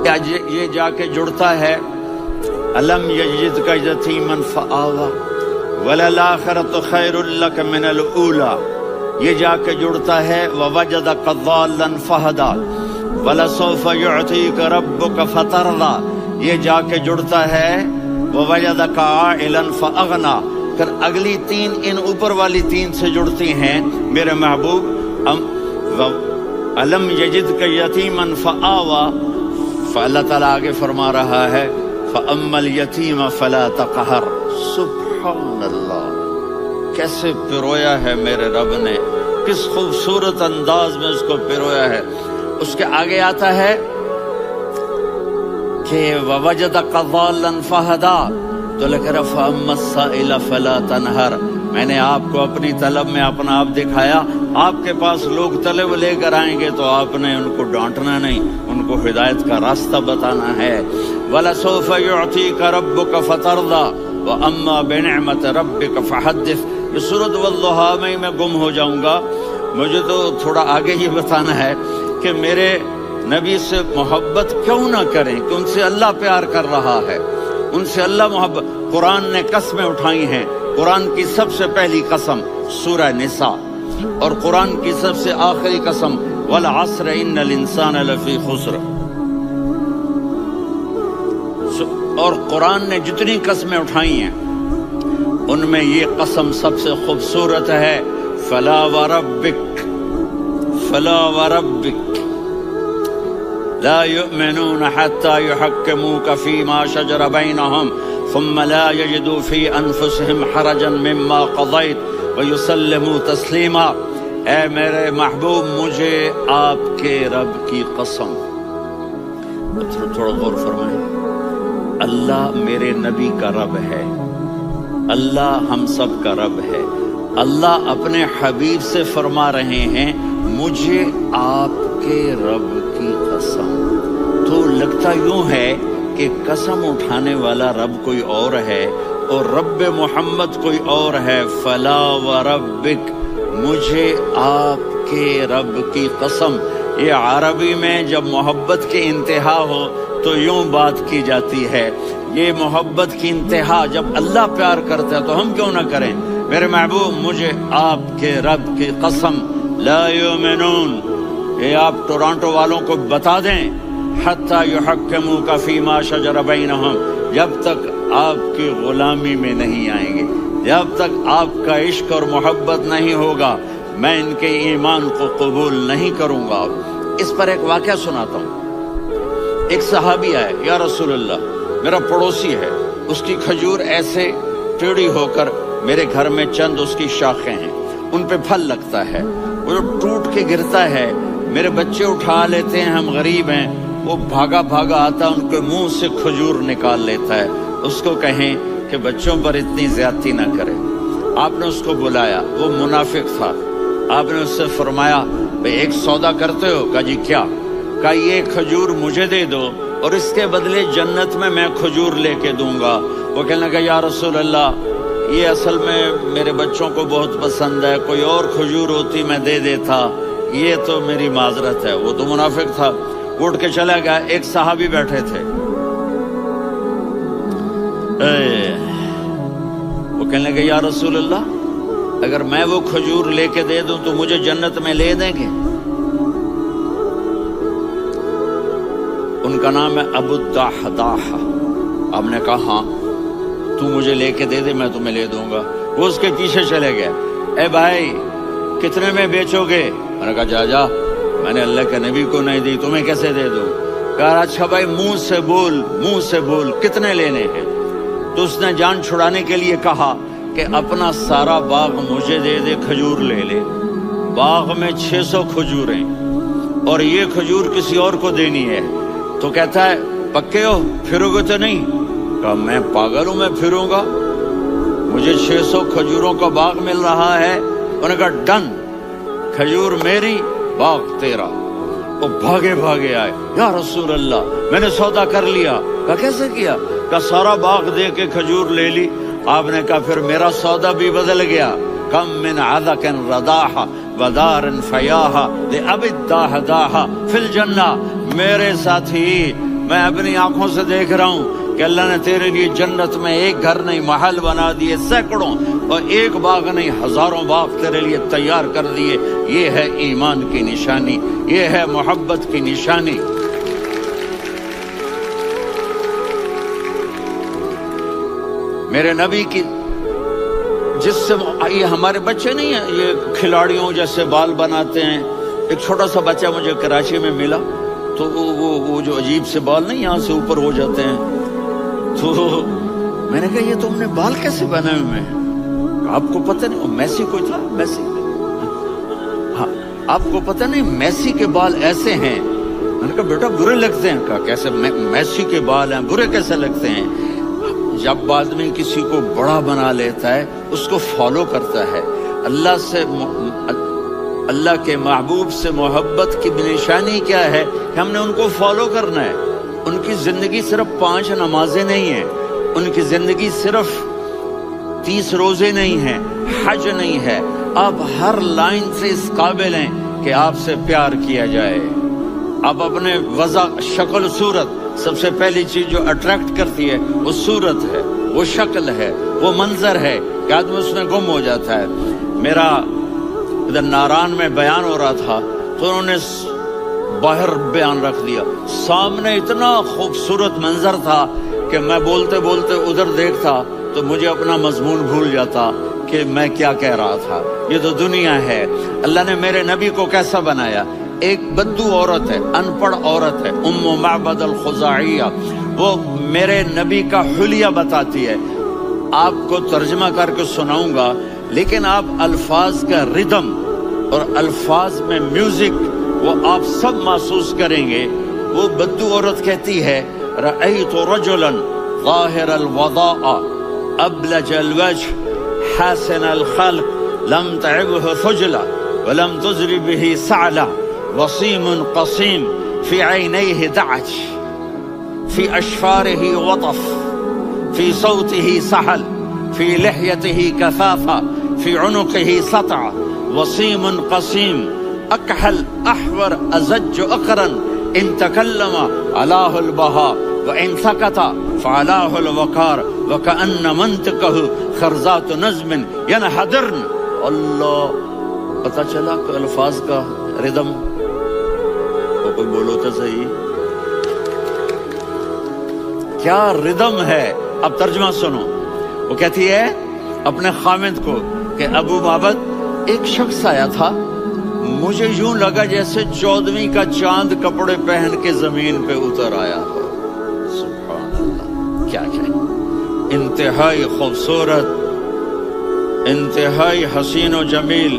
یہ جا کے جڑتا ہے الم یجدک یتیما فآوی وللآخرۃ خیر لک من الاولی، یہ جا کے جڑتا ہے ووجدک ضالا فہدی ولسوف یعطیک ربک فترضی، یہ جا کے جڑتا ہے ووجدک عائلا فاغنی، پھر اگلی تین ان اوپر والی تین سے جڑتی ہیں میرے محبوب الم یجدک یتیما فآوی، فاللہ تعالیٰ آگے فرما رہا ہے فاما الیتیم فلا تقہر۔ سبحان اللہ، کیسے پرویا ہے میرے رب نے، کس خوبصورت انداز میں اس کو پرویا ہے۔ اس کے آگے آتا ہے کہ ووجدک ضالا فہدی، تو لکھ رہا فاما السائل فلا تنہر، میں نے آپ کو اپنی طلب میں اپنا آپ دکھایا، آپ کے پاس لوگ طلب لے کر آئیں گے تو آپ نے ان کو ڈانٹنا نہیں، ان کو ہدایت کا راستہ بتانا ہے۔ وَلَسَوْفَ يُعْطِيكَ رَبُّكَ فَتَرْضَىٰ وَأَمَّا بِنِعْمَةِ رَبِّكَ فَحَدِّثْ۔ یہ سورۃ والضحیٰ میں میں گم ہو جاؤں گا، مجھے تو تھوڑا آگے ہی بتانا ہے کہ میرے نبی سے محبت کیوں نہ کریں، کہ ان سے اللہ پیار کر رہا ہے، ان سے اللہ محبت۔ قرآن نے قسمیں اٹھائی ہیں، قرآن کی سب سے پہلی قسم سورہ نساء، اور قرآن کی سب سے آخری قسم والعصر ان الانسان لفی خسر۔ اور قرآن نے جتنی قسمیں اٹھائی ہیں ان میں یہ قسم سب سے خوبصورت ہے، فلا وربک فلا وربک لا يؤمنون حتى يحكموك فيما شجر بينهم ثم لا يجدوا في انفسهم حرجا مما قضيت ويسلموا تسلیما۔ اے میرے محبوب، مجھے آپ کے رب کی قسم، تھوڑا غور فرمائیں، اللہ میرے نبی کا رب ہے، اللہ ہم سب کا رب ہے، اللہ اپنے حبیب سے فرما رہے ہیں مجھے آپ کے رب کی قسم۔ تو لگتا یوں ہے کہ قسم اٹھانے والا رب کوئی اور ہے اور رب محمد کوئی اور ہے۔ فلا وربک، مجھے آپ کے رب کی قسم۔ یہ عربی میں جب محبت کی انتہا ہو تو یوں بات کی جاتی ہے، یہ محبت کی انتہا جب اللہ پیار کرتا ہے تو ہم کیوں نہ کریں۔ میرے محبوب، مجھے آپ کے رب کی قسم، لا یؤمنون، یہ آپ ٹورانٹو والوں کو بتا دیں، حتی یحکموک فیما شجر بینہم، جب تک آپ کی غلامی میں نہیں آئیں گے، جب تک آپ کا عشق اور محبت نہیں ہوگا، میں ان کے ایمان کو قبول نہیں کروں گا۔ اس پر ایک واقعہ سناتا ہوں۔ ایک صحابی آئے، یا رسول اللہ، میرا پڑوسی ہے، اس کی کھجور ایسے ٹیڑھی ہو کر میرے گھر میں چند اس کی شاخیں ہیں، ان پہ پھل لگتا ہے، وہ جو ٹوٹ کے گرتا ہے، میرے بچے اٹھا لیتے ہیں، ہم غریب ہیں، وہ بھاگا بھاگا آتا ان کے منہ سے کھجور نکال لیتا ہے۔ اس کو کہیں کہ بچوں پر اتنی زیادتی نہ کرے۔ آپ نے اس کو بلایا، وہ منافق تھا، آپ نے اس سے فرمایا بھئی ایک سودا کرتے ہو؟ کہا جی کیا؟ کہا یہ کھجور مجھے دے دو اور اس کے بدلے جنت میں کھجور لے کے دوں گا۔ وہ کہنے لگا یا رسول اللہ، یہ اصل میں میرے بچوں کو بہت پسند ہے، کوئی اور کھجور ہوتی میں دے دیتا، یہ تو میری معذرت ہے۔ وہ تو منافق تھا، اٹھ کے چلا گیا۔ ایک صحابی بیٹھے تھے، وہ کہنے لگے یا رسول اللہ، اگر میں وہ کھجور لے کے دے دوں تو مجھے جنت میں لے دیں گے؟ ان کا نام ہے ابو الدحداح۔ آپ نے کہا ہاں، تو مجھے لے کے دے دے، میں تمہیں لے دوں گا۔ وہ اس کے پیچھے چلے گئے، اے بھائی کتنے میں بیچو گے؟ میں نے کہا جا جا، میں نے اللہ کے نبی کو نہیں دی، تمہیں کیسے دے دوں؟ کہا اچھا بھائی منہ سے بول، منہ سے بول، کتنے لینے ہیں؟ تو اس نے جان چھڑانے کے لیے کہا کہ اپنا سارا باغ مجھے دے دے، کھجور لے لے۔ باغ میں 600 کھجوریں اور یہ کھجور کسی اور کو دینی ہے۔ تو کہتا ہے پکے ہو، پھرو گے تو نہیں؟ کہا میں پاگل ہوں، میں پھروں گا؟ مجھے 600 کھجوروں کا باغ مل رہا ہے۔ انہوں نے کہا ڈن، کھجور میری، باغ تیرا۔ وہ بھاگے بھاگے آئے، یا رسول اللہ میں نے سودا کر لیا۔ کہا کیسے کیا؟ کہا سارا باغ دے کے کھجور لے لی۔ آپ نے کہا پھر میرا سودا بھی بدل گیا۔ کم من عذق رداح ودار فیاح لأبی الدحداح فی الجنہ۔ میرے ساتھی میں اپنی آنکھوں سے دیکھ رہا ہوں کہ اللہ نے تیرے لیے جنت میں ایک گھر نہیں محل بنا دیے سینکڑوں، اور ایک باغ نہیں ہزاروں باغ تیرے لیے تیار کر دیے۔ یہ ہے ایمان کی نشانی، یہ ہے محبت کی نشانی۔ میرے نبی کی جس سے یہ ہمارے بچے نہیں ہیں یہ کھلاڑیوں جیسے بال بناتے ہیں۔ ایک چھوٹا سا بچہ مجھے کراچی میں ملا، تو وہ جو عجیب سے بال نہیں یہاں سے اوپر ہو جاتے ہیں، تو میں نے کہا یہ تم نے بال کیسے بنائے ہوئے ہیں؟ آپ کو پتہ نہیں وہ میسی کوئی تھا، میسی، ہاں آپ کو پتہ نہیں میسی کے بال ایسے ہیں؟ میں نے کہا بیٹا برے لگتے ہیں۔ کہا کیسے؟ میسی کے بال ہیں برے کیسے لگتے ہیں؟ جب آدمی کسی کو بڑا بنا لیتا ہے اس کو فالو کرتا ہے۔ اللہ کے محبوب سے محبت کی نشانی کیا ہے کہ ہم نے ان کو فالو کرنا ہے۔ ان کی زندگی صرف 5 نمازیں نہیں ہیں، ان کی زندگی صرف 30 روزے نہیں ہیں، حج نہیں ہے۔ آپ ہر لائن سے اس قابل ہیں کہ آپ سے پیار کیا جائے۔ آپ اپنے وضع، شکل، صورت، سب سے پہلی چیز جو اٹریکٹ کرتی ہے وہ صورت ہے، وہ شکل ہے، وہ منظر ہے کہ آدمی اس میں گم ہو جاتا ہے۔ میرا ادھر ناران میں بیان ہو رہا تھا تو انہوں نے باہر بیان رکھ دیا، سامنے اتنا خوبصورت منظر تھا کہ میں بولتے بولتے ادھر دیکھتا تو مجھے اپنا مضمون بھول جاتا کہ میں کیا کہہ رہا تھا۔ یہ تو دنیا ہے۔ اللہ نے میرے نبی کو کیسا بنایا؟ ایک بدو عورت ہے، ان پڑھ عورت ہے، ام معبد الخزاعیہ، وہ میرے نبی کا حلیہ بتاتی ہے۔ آپ کو ترجمہ کر کے سناؤں گا، لیکن آپ الفاظ کا ردم اور الفاظ میں میوزک وہ آپ سب محسوس کریں گے۔ وہ بدو عورت کہتی ہے رأیت رجلا ظاہر الوضاء ابلج الوجه حاسن الخلق لم تعبه ثجلة ولم تزر به سعلة وصيم قصيم في عينيه دعج في أشفاره وطف في صوته سحل في لحيته كثافة في عنقه سطع وصيم قصيم أكحل أحور أزج أقرن إن تكلم علاه البهاء وإن سكت فعلاه الوقار وكأن منطقه خرزات نظم ينحدرن۔ اللہ، پتہ چلا کہ الفاظ کا ردم، کوئی بولو تو صحیح، کیا ردم ہے۔ اب ترجمہ سنو۔ وہ کہتی ہے اپنے خامد کو کہ ابو معبد ایک شخص آیا تھا، مجھے یوں لگا جیسے 14ویں کا چاند کپڑے پہن کے زمین پہ اتر آیا ہو۔ سبحان اللہ، کیا کہے، انتہائی خوبصورت، انتہائی حسین و جمیل۔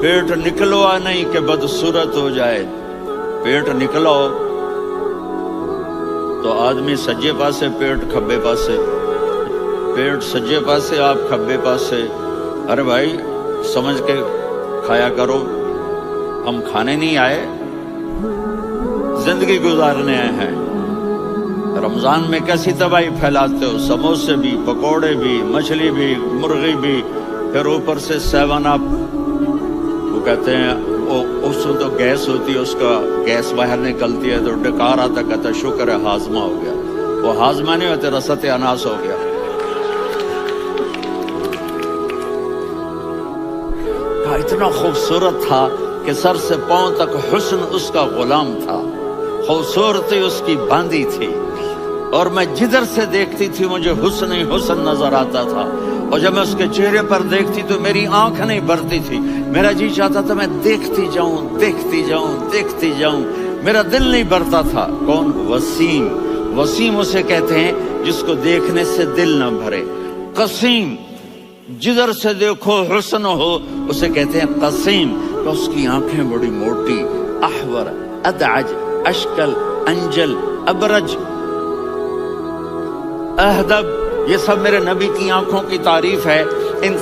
پیٹ نکلوا نہیں کہ بدصورت ہو جائے، پیٹ نکلاؤ تو آدمی سجے پاسے پیٹ کھبے پاسے، پیٹ سجے پاسے آپ کھبے پاسے۔ ارے بھائی سمجھ کے کھایا کرو، ہم کھانے نہیں آئے، زندگی گزارنے آئے ہیں۔ رمضان میں کیسی تباہی پھیلاتے ہو، سموسے بھی، پکوڑے بھی، مچھلی بھی، مرغی بھی، پھر اوپر سے 7 اپ۔ وہ کہتے ہیں اس میں تو گیس ہوتی ہے، اس کا گیس باہر نکلتی ہے تو ڈکار آتا، کہتا شکر ہے ہاضمہ ہو گیا۔ وہ ہاضمہ نہیں ہوتے، رسط اناس ہو گیا۔ اتنا خوبصورت تھا کہ سر سے پاؤں تک حسن اس کا غلام تھا، خوبصورتی اس کی باندھی تھی، اور میں جدھر سے دیکھتی تھی مجھے حسن ہی حسن نظر آتا تھا، اور جب میں اس کے چہرے پر دیکھتی تو میری آنکھ نہیں بھرتی تھی، میرا جی چاہتا تھا میں دیکھتی جاؤں دیکھتی جاؤں دیکھتی جاؤں، میرا دل نہیں بھرتا تھا۔ کون؟ وسیم۔ وسیم اسے کہتے ہیں جس کو دیکھنے سے دل نہ بھرے۔ قسیم، جدھر سے دیکھو حسن ہو، اسے کہتے ہیں قسیم، تو اس کی آنکھیں بڑی موٹی، احور، ادعج، اشکل، انجل، ابرج، اہدب، یہ سب میرے نبی کی آنکھوں کی تعریف ہے۔ ان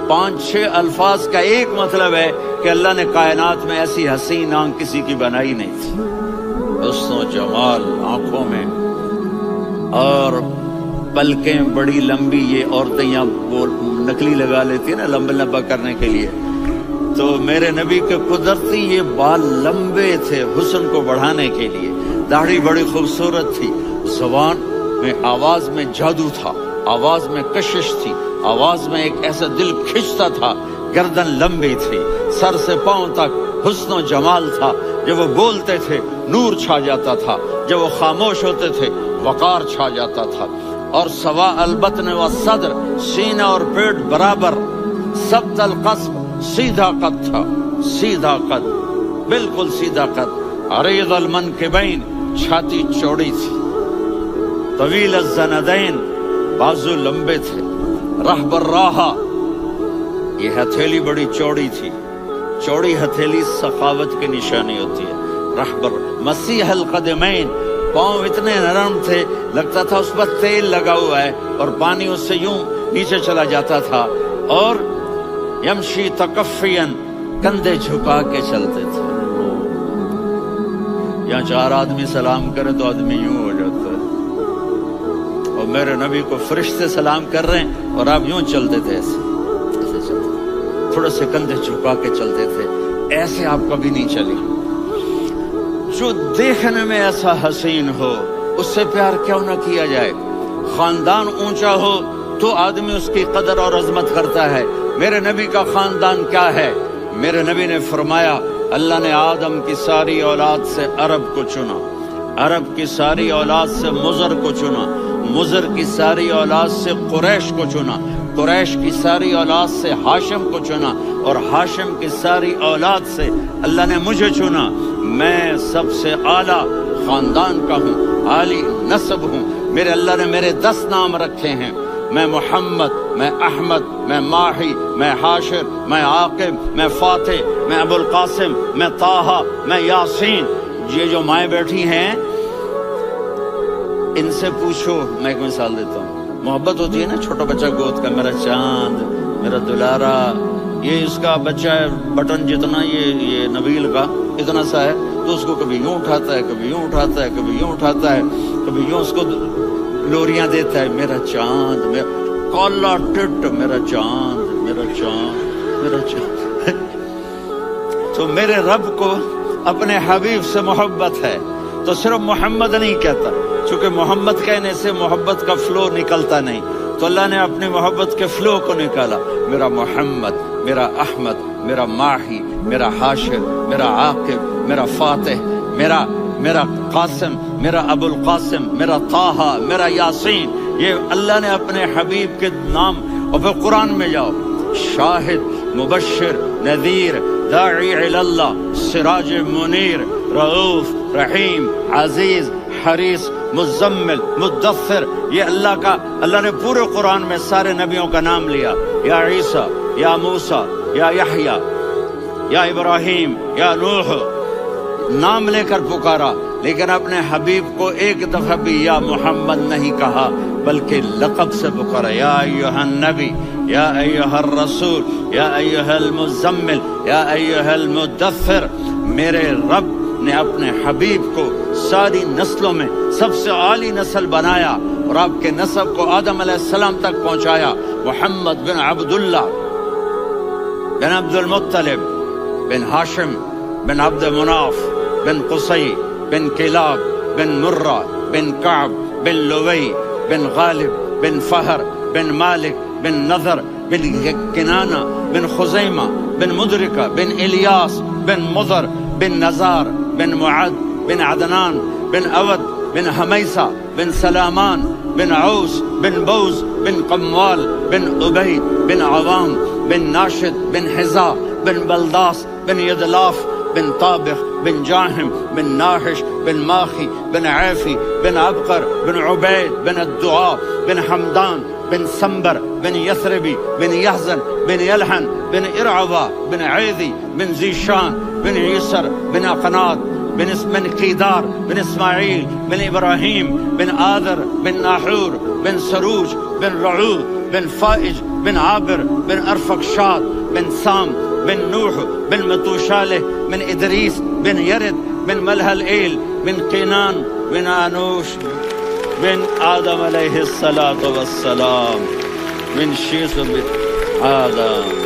5-6 الفاظ کا ایک مطلب ہے کہ اللہ نے کائنات میں ایسی حسین آنکھ کسی کی بنائی نہیں تھی۔ حسن و جمال آنکھوں میں، اور پلکیں بڑی لمبی، یہ عورتیں یہاں نکلی لگا لیتی ہیں نا لمبا کرنے کے لیے، تو میرے نبی کے قدرتی یہ بال لمبے تھے حسن کو بڑھانے کے لیے۔ داڑھی بڑی خوبصورت تھی، زبان میں آواز میں جادو تھا، آواز میں کشش تھی، آواز میں ایک ایسا دل کھنچتا تھا، گردن لمبی تھی، سر سے پاؤں تک حسن و جمال تھا، جب وہ بولتے تھے نور چھا جاتا تھا، جب وہ خاموش ہوتے تھے وقار چھا جاتا تھا، اور سوا البطن و صدر، سینہ اور پیٹ برابر، سبت القصب، سیدھا قد تھا، سیدھا قد، بالکل سیدھا قد، عریض المنکبین، چھاتی چوڑی تھی، طویل الزندین، بازو لمبے تھے، رحب الراحہ، یہ ہتھیلی بڑی چوڑی تھی، چوڑی ہتھیلی سخاوت کی نشانی ہوتی ہے، رحبر، مسیح القدمین، پاؤں اتنے نرم تھے لگتا تھا اس پر تیل لگا ہوا ہے اور پانی اس سے یوں نیچے چلا جاتا تھا، اور یمشی تکفین، کندھے جھکا کے چلتے تھے، یہاں چار آدمی سلام کرے تو آدمی یوں ہو جاتا ہے، اور میرے نبی کو فرشتے سلام کر رہے ہیں اور آپ یوں چلتے تھے، ایسے چلتے، تھوڑے سے کندھے جھکا کے چلتے تھے، ایسے آپ کبھی نہیں چلی۔ جو دیکھنے میں ایسا حسین ہو اس سے پیار کیوں نہ کیا جائے؟ خاندان اونچا ہو تو آدمی اس کی قدر اور عظمت کرتا ہے۔ میرے نبی کا خاندان کیا ہے؟ میرے نبی نے فرمایا اللہ نے آدم کی ساری اولاد سے عرب کو چنا، عرب کی ساری اولاد سے مضر کو چنا، مضر کی ساری اولاد سے قریش کو چنا، قریش کی ساری اولاد سے ہاشم کو چنا، اور ہاشم کی ساری اولاد سے اللہ نے مجھے چنا۔ میں سب سے اعلیٰ خاندان کا ہوں، عالی نسب ہوں، میرے اللہ نے میرے 10 نام رکھے ہیں، میں محمد، میں احمد، میں ماہی، میں حاشر، میں عاقب، میں فاتح، میں ابو القاسم، میں طٰہٰ، میں یاسین۔ یہ جو مائیں بیٹھی ہیں ان سے پوچھو، میں ایک مثال دیتا ہوں، محبت ہوتی ہے نا چھوٹا بچہ گود کا، میرا چاند، میرا دلارا، یہ اس کا بچہ ہے بٹن جتنا، یہ نبیل کا اتنا سا ہے، تو اس کو کبھی یوں اٹھاتا ہے، کبھی یوں اٹھاتا ہے، کبھی یوں اٹھاتا ہے، کبھی یوں اس کو لوریاں دیتا ہے، میرا چاند، میرا کالا ٹٹ، میرا چاند، میرا چاند، میرا چاند۔ تو میرے رب کو اپنے حبیب سے محبت ہے تو صرف محمد نہیں کہتا، چونکہ محمد کہنے سے محبت کا فلو نکلتا نہیں، تو اللہ نے اپنی محبت کے فلو کو نکالا، میرا محمد، میرا احمد، میرا ماہی، میرا حاشر، میرا عاقب، میرا فاتح، میرا قاسم، میرا ابو القاسم، میرا طٰہٰ، میرا یاسین، یہ اللہ نے اپنے حبیب کے نام۔ اور پھر قرآن میں جاؤ، شاہد، مبشر، نذیر، داعی اللہ، سراج منیر، رؤوف، رحیم، عزیز، حریص، مزمل، مدثر، یہ اللہ نے پورے قرآن میں سارے نبیوں کا نام لیا، یا عیسیٰ، یا موسیٰ، یا یحییٰ، یا ابراہیم، یا نوح، نام لے کر پکارا، لیکن اپنے حبیب کو ایک دفعہ بھی یا محمد نہیں کہا بلکہ لقب سے پکارا، یا ایھا النبی، یا ایھا الرسول، یا ایھا المزمل، یا ایھا المدثر۔ میرے رب نے اپنے حبیب کو ساری نسلوں میں سب سے عالی نسل بنایا اور آپ کے نسب کو آدم علیہ السلام تک پہنچایا۔ محمد بن عبداللہ بن عبد المطلب بن ہاشم بن عبد مناف بن قصی بن کلاب بن مرہ بن کعب بن لوی بن غالب بن فہر بن مالک بن نضر بن کنانہ بن خزیمہ بن مدرکہ بن الیاس بن مضر بن نزار بن معد بن عدنان بن اود بن حمیسہ بن سلامان بن عوس بن بوز بن قموال بن عبید بن عوام بن ناشد بن حذا بن بلداس بن یدلاف بن طابخ بن جاہم بن ناحش بن ماخی بن عیفی بن عبقر بن عبید بن الدعاء بن حمدان بن سنبر بن یثربی بن یحزن بن یلحن بن ارعوا بن عیدی بن زیشان بن یسر بن اقناد بن قیدار بن اسماعیل بن ابراہیم بن آذر بن ناحور بن سروج بن رعو بن فائج بن عابر بن ارفقشاد بن سام بن نوح بن متوشالح بن ادریس بن یرد بن ملہلئیل بن قینان بن آنوش بن آدم علیہ السلام من شیث بن آدم۔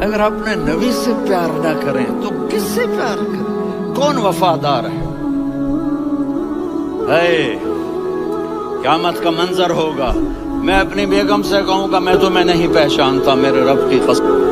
اگر اپنے نبی سے پیار نہ کریں تو کس سے پیار کریں؟ کون وفادار ہے؟ قیامت کا منظر ہوگا، میں اپنی بیگم سے کہوں گا میں تمہیں نہیں پہچانتا، میرے رب کی قسم